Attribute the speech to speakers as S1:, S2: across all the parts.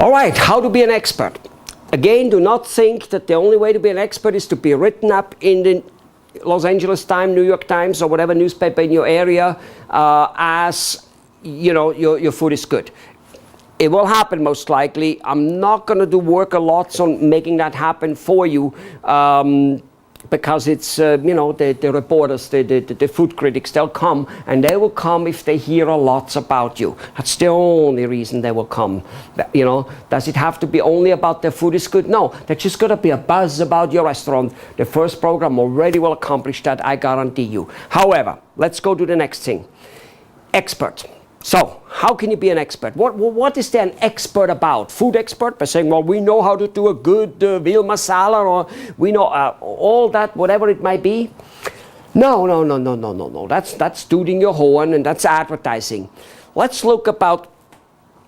S1: All right, how to be an expert. Again, do not think that the only way to be an expert is to be written up in the Los Angeles Times, New York Times, or whatever newspaper in your area as, you know, your food is good. It will happen most likely. I'm not going to do work a lot on making that happen for you because it's, you know, the reporters, the food critics, they'll come, and they will come if they hear a lot about you. That's the only reason they will come. You know, does it have to be only about their food is good? No, there's just got to be a buzz about your restaurant. The first program already will accomplish that, I guarantee you. However, let's go to the next thing. Expert. So, how can you be an expert? What is there an expert about? Food expert by saying, well, we know how to do a good veal masala, or we know all that, whatever it might be. No. That's tooting your horn, and that's advertising. Let's look about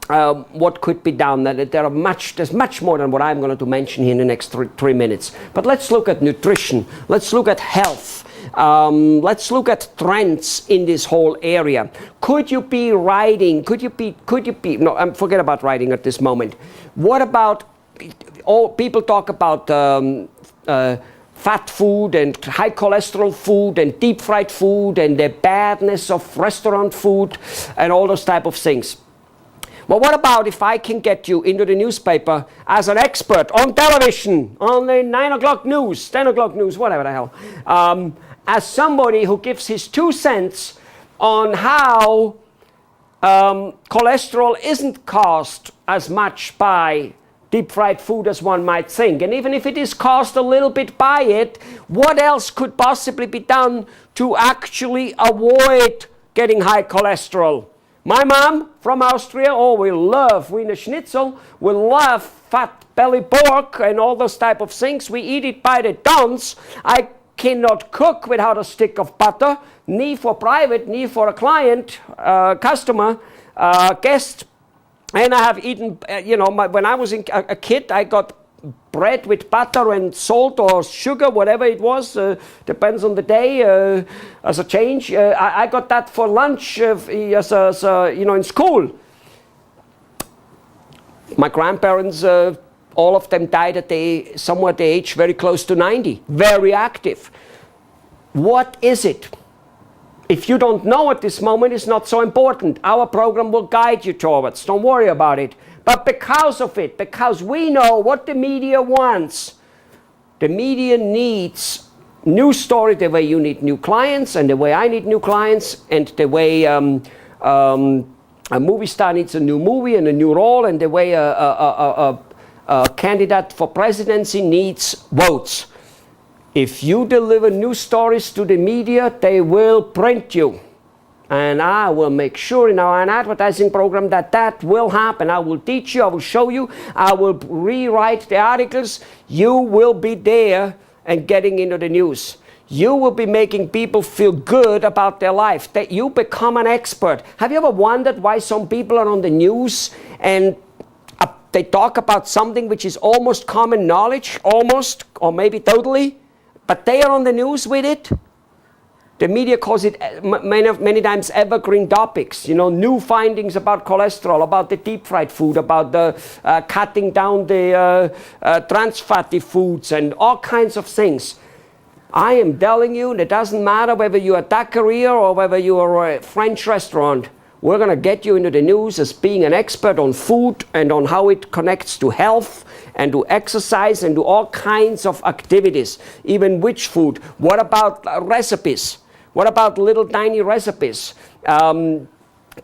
S1: what could be done. There's much more than what I'm going to mention here in the next three minutes. But let's look at nutrition. Let's look at health. Let's look at trends in this whole area. Could you be writing? No, forget about writing at this moment. What about, all people talk about fat food and high cholesterol food and deep fried food and the badness of restaurant food and all those type of things. Well, what about if I can get you into the newspaper as an expert on television, on the 9 o'clock news, 10 o'clock news, whatever the hell, as somebody who gives his 2 cents on how cholesterol isn't caused as much by deep fried food as one might think. And even if it is caused a little bit by it, what else could possibly be done to actually avoid getting high cholesterol? My mom from Austria, we love Wiener Schnitzel, we love fat belly pork and all those type of things. We eat it by the tons. I cannot cook without a stick of butter, ni for private, ni for a client, customer, guest. And I have eaten, when I was a kid, I got bread with butter and salt or sugar, whatever it was, depends on the day, as a change. I got that for lunch in school. My grandparents, all of them died at somewhere at the age very close to 90, very active. What is it? If you don't know at this moment, it's not so important. Our program will guide you towards. Don't worry about it. But because of it, because we know what the media wants, the media needs new story the way you need new clients, and the way I need new clients, and the way a movie star needs a new movie and a new role, and the way a candidate for presidency needs votes. If you deliver new stories to the media, they will print you. And I will make sure in our advertising program that will happen. I will teach you, I will show you, I will rewrite the articles. You will be there and getting into the news. You will be making people feel good about their life, that you become an expert. Have you ever wondered why some people are on the news and they talk about something which is almost common knowledge, almost, or maybe totally, but they are on the news with it? The media calls it many times evergreen topics, new findings about cholesterol, about the deep fried food, about the cutting down the trans fatty foods and all kinds of things. I am telling you, it doesn't matter whether you're a taqueria or whether you are a French restaurant. We're going to get you into the news as being an expert on food and on how it connects to health and to exercise and to all kinds of activities, even which food. What about recipes? What about little tiny recipes? Do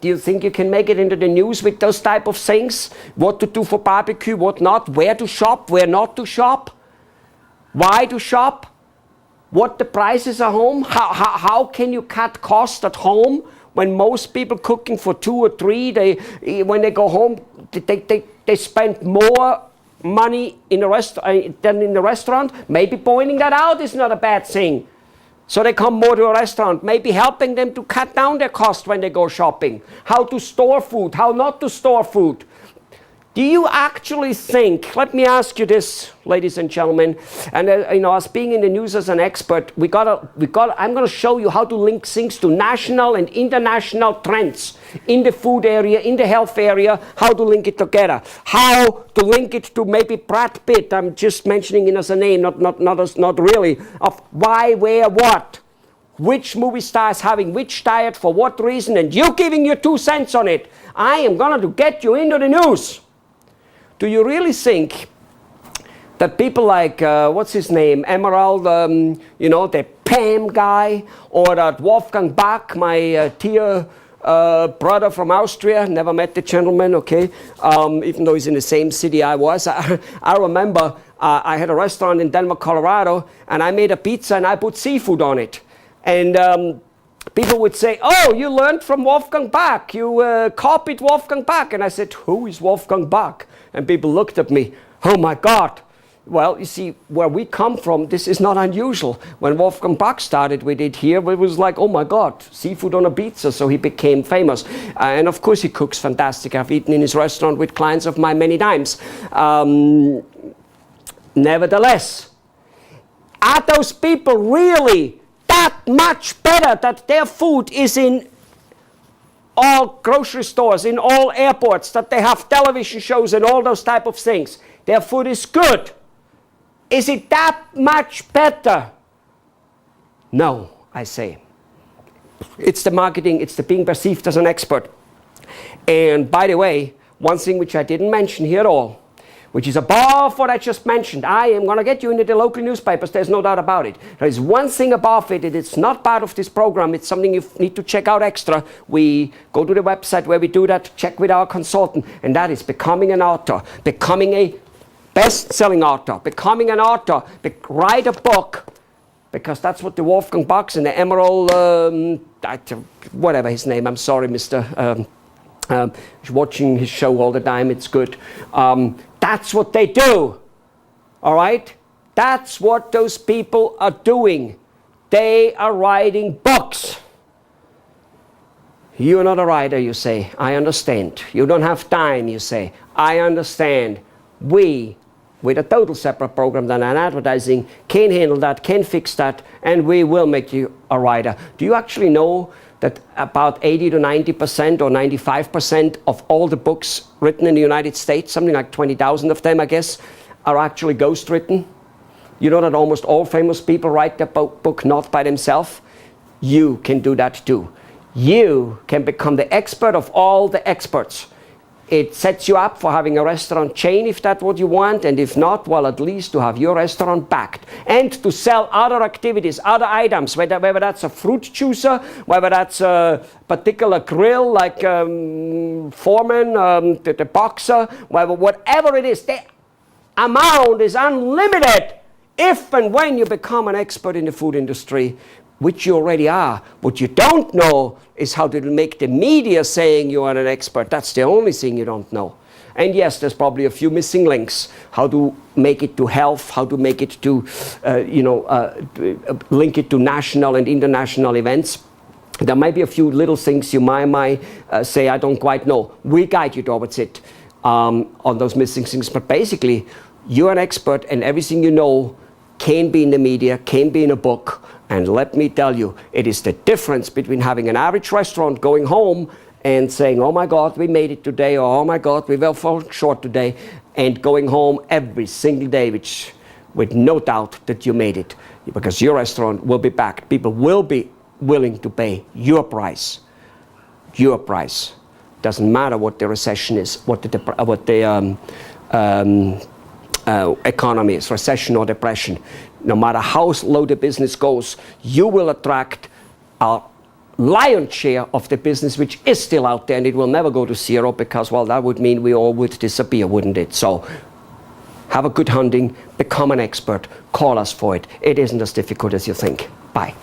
S1: you think you can make it into the news with those type of things? What to do for barbecue, what not? Where to shop, where not to shop? Why to shop? What the prices are home? How can you cut costs at home when most people cooking for 2 or 3, when they go home, they spend more money in the than in the restaurant? Maybe pointing that out is not a bad thing. So they come more to a restaurant, maybe helping them to cut down their cost when they go shopping. How to store food, how not to store food. Do you actually think, let me ask you this, ladies and gentlemen, and as being in the news as an expert, I'm going to show you how to link things to national and international trends in the food area, in the health area, how to link it together, how to link it to maybe Brad Pitt, I'm just mentioning him as a name, not really, of why, where, what, which movie star is having which diet, for what reason, and you giving your 2 cents on it. I am going to get you into the news. Do you really think that people like, what's his name, Emerald, the Pam guy, or that Wolfgang Bach, my dear brother from Austria, never met the gentleman, okay, even though he's in the same city I was. I remember I had a restaurant in Denver, Colorado, and I made a pizza and I put seafood on it. And people would say, oh, you learned from Wolfgang Bach, you copied Wolfgang Bach. And I said, who is Wolfgang Bach? And people looked at me, oh my God. Well, you see, where we come from, this is not unusual. When Wolfgang Bach started with it here, it was like, oh my God, seafood on a pizza, so he became famous. And of course he cooks fantastic. I've eaten in his restaurant with clients of mine many times. Nevertheless, are those people really that much better that their food is in all grocery stores, in all airports, that they have television shows and all those type of things? Their food is good. Is it that much better? No, I say. It's the marketing, it's the being perceived as an expert. And by the way, one thing which I didn't mention here at all, which is above what I just mentioned. I am going to get you into the local newspapers, there's no doubt about it. There is one thing above it, and it's not part of this program, it's something you need to check out extra. We go to the website where we do that, check with our consultant, and that is becoming an author, becoming a best-selling author, becoming an author, write a book, because that's what the Wolfgang Bachs and the Emerald, whatever his name, I'm sorry, Mr. Watching his show all the time, it's good. That's what they do, all right? That's what those people are doing. They are writing books. You're not a writer, you say. I understand. You don't have time, you say. I understand. We, with a total separate program than an advertising, can handle that, can fix that, and we will make you a writer. Do you actually know that about 80 to 90% or 95% of all the books written in the United States, something like 20,000 of them, I guess, are actually ghostwritten? You know that almost all famous people write their book not by themselves? You can do that too. You can become the expert of all the experts. It sets you up for having a restaurant chain if that's what you want, and if not, well, at least to have your restaurant backed and to sell other activities, other items, whether that's a fruit juicer, whether that's a particular grill like Foreman, the boxer, whatever it is, the amount is unlimited if and when you become an expert in the food industry, which you already are. What you don't know is how to make the media saying you are an expert. That's the only thing you don't know. And yes, there's probably a few missing links. How to make it to health, how to make it to, link it to national and international events. There might be a few little things you might say, I don't quite know. We guide you towards it on those missing things. But basically, you're an expert, and everything you know can be in the media, can be in a book. And let me tell you, it is the difference between having an average restaurant going home and saying, oh my God, we made it today, or oh my God, we fell short today, and going home every single day, with no doubt that you made it, because your restaurant will be backed. People will be willing to pay your price. Your price. Doesn't matter what the recession is, what the economy is, recession or depression. No matter how low the business goes, you will attract a lion's share of the business which is still out there, and it will never go to zero, because, well, that would mean we all would disappear, wouldn't it? So have a good hunting, become an expert, call us for it. It isn't as difficult as you think. Bye.